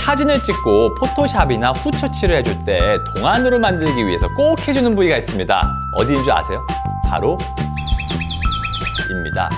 사진을 찍고 포토샵이나 후처치를 해줄 때 동안으로 만들기 위해서 꼭 해주는 부위가 있습니다. 어디인 줄 아세요? 바로 입니다.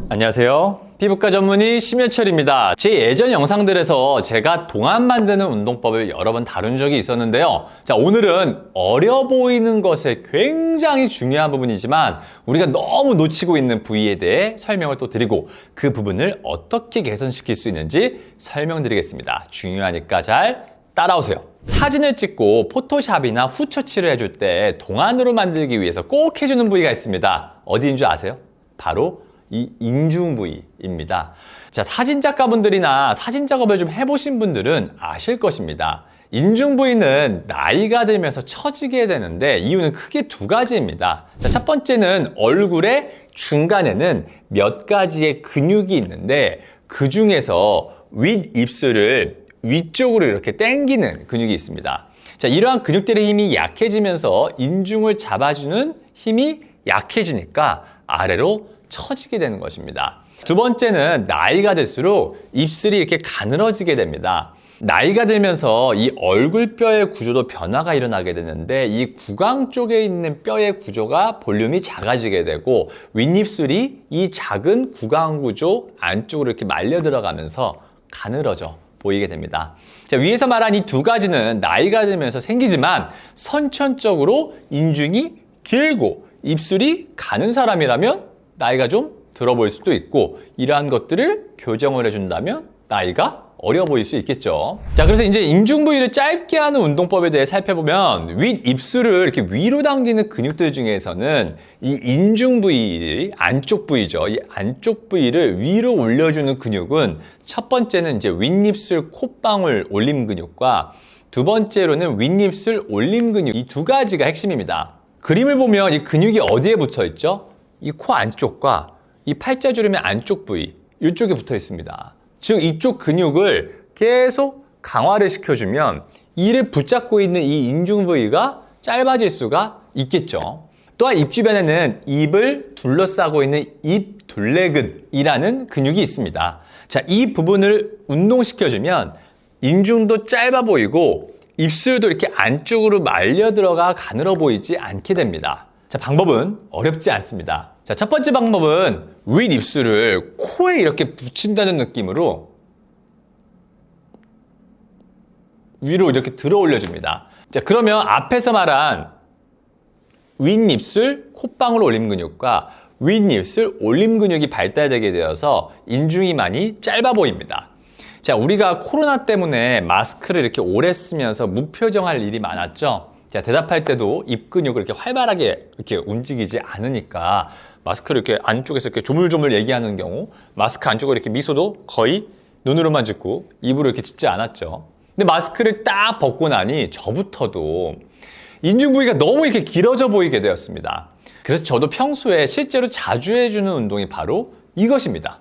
안녕하세요. 피부과 전문의 심여철입니다. 제 예전 영상들에서 제가 동안 만드는 운동법을 여러 번 다룬 적이 있었는데요. 자, 오늘은 어려 보이는 것에 굉장히 중요한 부분이지만 우리가 너무 놓치고 있는 부위에 대해 설명을 또 드리고 그 부분을 어떻게 개선시킬 수 있는지 설명드리겠습니다. 중요하니까 잘 따라오세요. 사진을 찍고 포토샵이나 후처치를 해줄 때 동안으로 만들기 위해서 꼭 해주는 부위가 있습니다. 어디인 줄 아세요? 바로 이 인중 부위입니다. 자, 사진 작가분들이나 사진 작업을 좀 해보신 분들은 아실 것입니다. 인중 부위는 나이가 들면서 처지게 되는데 이유는 크게 두 가지입니다. 자, 첫 번째는 얼굴의 중간에는 몇 가지의 근육이 있는데 그 중에서 윗입술을 위쪽으로 이렇게 당기는 근육이 있습니다. 자, 이러한 근육들의 힘이 약해지면서 인중을 잡아주는 힘이 약해지니까 아래로 처지게 되는 것입니다. 두 번째는 나이가 들수록 입술이 이렇게 가늘어지게 됩니다. 나이가 들면서 이 얼굴뼈의 구조도 변화가 일어나게 되는데 이 구강 쪽에 있는 뼈의 구조가 볼륨이 작아지게 되고 윗입술이 이 작은 구강 구조 안쪽으로 이렇게 말려 들어가면서 가늘어져 보이게 됩니다. 자, 위에서 말한 이 두 가지는 나이가 들면서 생기지만 선천적으로 인중이 길고 입술이 가는 사람이라면 나이가 좀 들어 보일 수도 있고 이러한 것들을 교정을 해준다면 나이가 어려 보일 수 있겠죠. 자, 그래서 이제 인중 부위를 짧게 하는 운동법에 대해 살펴보면 윗입술을 이렇게 위로 당기는 근육들 중에서는 이 인중 부위, 안쪽 부위죠. 이 안쪽 부위를 위로 올려주는 근육은 첫 번째는 이제 윗입술 콧방울 올림 근육과 두 번째로는 윗입술 올림 근육, 이 두 가지가 핵심입니다. 그림을 보면 이 근육이 어디에 붙어 있죠? 이 코 안쪽과 이 팔자주름의 안쪽 부위, 이쪽에 붙어 있습니다. 즉 이쪽 근육을 계속 강화를 시켜주면 이를 붙잡고 있는 이 인중 부위가 짧아질 수가 있겠죠. 또한 입 주변에는 입을 둘러싸고 있는 입 둘레근이라는 근육이 있습니다. 자, 이 부분을 운동시켜주면 인중도 짧아 보이고 입술도 이렇게 안쪽으로 말려 들어가 가늘어 보이지 않게 됩니다. 자, 방법은 어렵지 않습니다. 자, 첫 번째 방법은 윗입술을 코에 이렇게 붙인다는 느낌으로 위로 이렇게 들어 올려줍니다. 자, 그러면 앞에서 말한 윗입술 콧방울 올림 근육과 윗입술 올림 근육이 발달되게 되어서 인중이 많이 짧아 보입니다. 자, 우리가 코로나 때문에 마스크를 이렇게 오래 쓰면서 무표정할 일이 많았죠. 자, 대답할 때도 입 근육을 이렇게 활발하게 이렇게 움직이지 않으니까 마스크를 이렇게 안쪽에서 이렇게 조물조물 얘기하는 경우 마스크 안쪽으로 이렇게 미소도 거의 눈으로만 짓고 입으로 이렇게 짓지 않았죠. 근데 마스크를 딱 벗고 나니 저부터도 인중 부위가 너무 이렇게 길어져 보이게 되었습니다. 그래서 저도 평소에 실제로 자주 해주는 운동이 바로 이것입니다.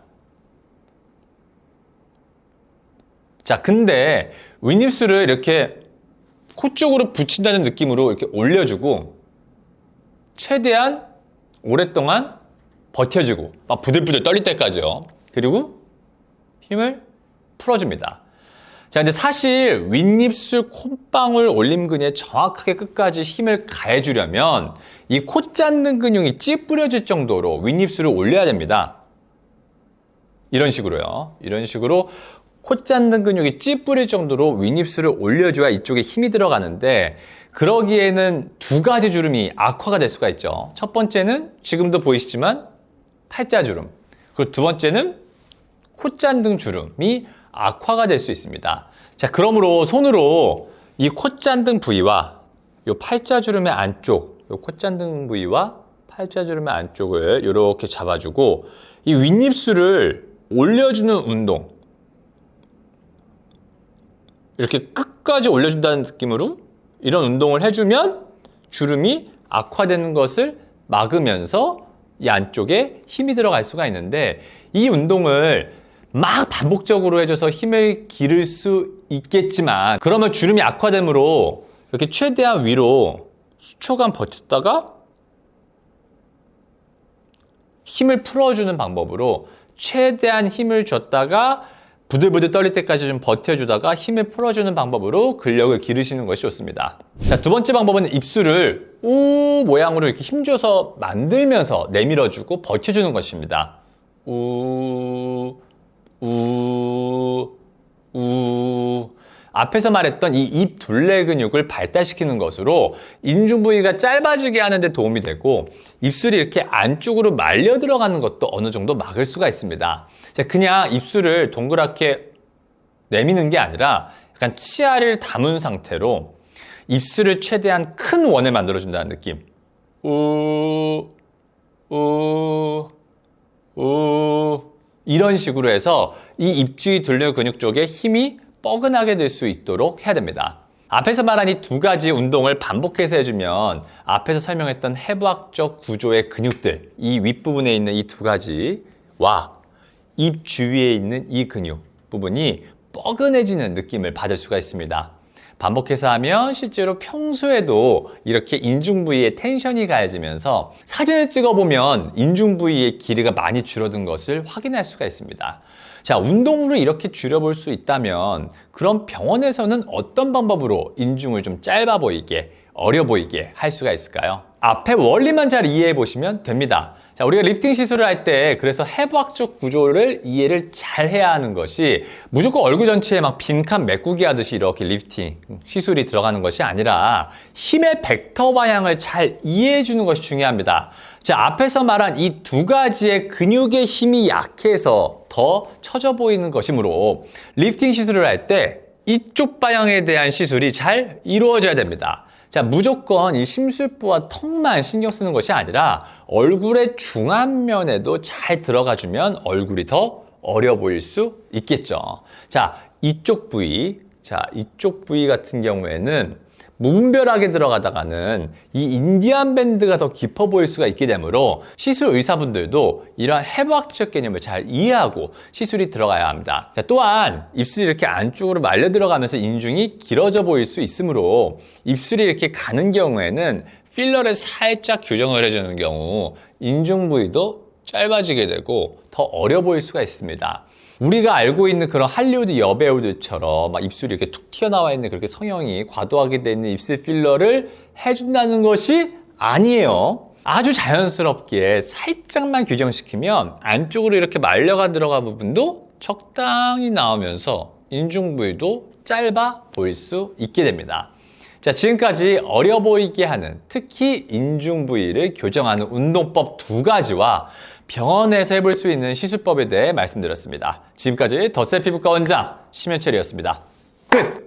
자, 근데 윗입술을 이렇게 코 쪽으로 붙인다는 느낌으로 이렇게 올려주고 최대한 오랫동안 버텨주고 막 부들부들 떨릴 때까지요. 그리고 힘을 풀어줍니다. 자, 근데 사실 윗입술 콧방울 올림근에 정확하게 끝까지 힘을 가해주려면 이 코 잡는 근육이 찌뿌려질 정도로 윗입술을 올려야 됩니다. 이런 식으로요. 이런 식으로 코 잡는 근육이 찌뿌릴 정도로 윗입술을 올려줘야 이쪽에 힘이 들어가는데 그러기에는 두 가지 주름이 악화가 될 수가 있죠. 첫 번째는 지금도 보이시지만 팔자주름, 그리고 두 번째는 콧잔등 주름이 악화가 될 수 있습니다. 자, 그러므로 손으로 이 콧잔등 부위와 이 팔자주름의 안쪽, 이 콧잔등 부위와 팔자주름의 안쪽을 이렇게 잡아주고 이 윗입술을 올려주는 운동, 이렇게 끝까지 올려준다는 느낌으로 이런 운동을 해주면 주름이 악화되는 것을 막으면서 이 안쪽에 힘이 들어갈 수가 있는데 이 운동을 막 반복적으로 해줘서 힘을 기를 수 있겠지만 그러면 주름이 악화되므로 이렇게 최대한 위로 수초간 버텼다가 힘을 풀어주는 방법으로 최대한 힘을 줬다가 부들부들 떨릴 때까지 좀 버텨주다가 힘을 풀어주는 방법으로 근력을 기르시는 것이 좋습니다. 자, 두 번째 방법은 입술을 우 모양으로 이렇게 힘줘서 만들면서 내밀어주고 버텨주는 것입니다. 우, 우, 우. 앞에서 말했던 이 입 둘레 근육을 발달시키는 것으로 인중 부위가 짧아지게 하는 데 도움이 되고 입술이 이렇게 안쪽으로 말려 들어가는 것도 어느 정도 막을 수가 있습니다. 그냥 입술을 동그랗게 내미는 게 아니라 약간 치아를 담은 상태로 입술을 최대한 큰 원을 만들어준다는 느낌. 이런 식으로 해서 이 입주위 둘레 근육 쪽에 힘이 뻐근하게 될 수 있도록 해야 됩니다. 앞에서 말한 이 두 가지 운동을 반복해서 해주면 앞에서 설명했던 해부학적 구조의 근육들, 이 윗부분에 있는 이 두 가지와 입 주위에 있는 이 근육 부분이 뻐근해지는 느낌을 받을 수가 있습니다. 반복해서 하면 실제로 평소에도 이렇게 인중 부위에 텐션이 가해지면서 사진을 찍어보면 인중 부위의 길이가 많이 줄어든 것을 확인할 수가 있습니다. 자, 운동으로 이렇게 줄여볼 수 있다면 그럼 병원에서는 어떤 방법으로 인중을 좀 짧아 보이게, 어려 보이게 할 수가 있을까요? 앞에 원리만 잘 이해해 보시면 됩니다. 자, 우리가 리프팅 시술을 할 때 그래서 해부학적 구조를 이해를 잘 해야 하는 것이 무조건 얼굴 전체에 막 빈칸 메꾸기 하듯이 이렇게 리프팅 시술이 들어가는 것이 아니라 힘의 벡터 방향을 잘 이해해 주는 것이 중요합니다. 자, 앞에서 말한 이 두 가지의 근육의 힘이 약해서 더 처져 보이는 것이므로 리프팅 시술을 할 때 이쪽 방향에 대한 시술이 잘 이루어져야 됩니다. 자, 무조건 이 심술부와 턱만 신경 쓰는 것이 아니라 얼굴의 중안면에도 잘 들어가주면 얼굴이 더 어려 보일 수 있겠죠. 자, 이쪽 부위 같은 경우에는 무분별하게 들어가다가는 이 인디안 밴드가 더 깊어 보일 수가 있게 되므로 시술 의사분들도 이러한 해부학적 개념을 잘 이해하고 시술이 들어가야 합니다. 자, 또한 입술이 이렇게 안쪽으로 말려 들어가면서 인중이 길어져 보일 수 있으므로 입술이 이렇게 가는 경우에는 필러를 살짝 교정을 해주는 경우 인중 부위도 짧아지게 되고 더 어려 보일 수가 있습니다. 우리가 알고 있는 그런 할리우드 여배우들처럼 막 입술이 이렇게 툭 튀어나와 있는 그렇게 성형이 과도하게 되어 있는 입술 필러를 해준다는 것이 아니에요. 아주 자연스럽게 살짝만 교정시키면 안쪽으로 이렇게 말려가 들어간 부분도 적당히 나오면서 인중 부위도 짧아 보일 수 있게 됩니다. 자, 지금까지 어려 보이게 하는 특히 인중 부위를 교정하는 운동법 두 가지와 병원에서 해볼 수 있는 시술법에 대해 말씀드렸습니다. 지금까지 덧셀 피부과 원장 심현철이었습니다. 끝!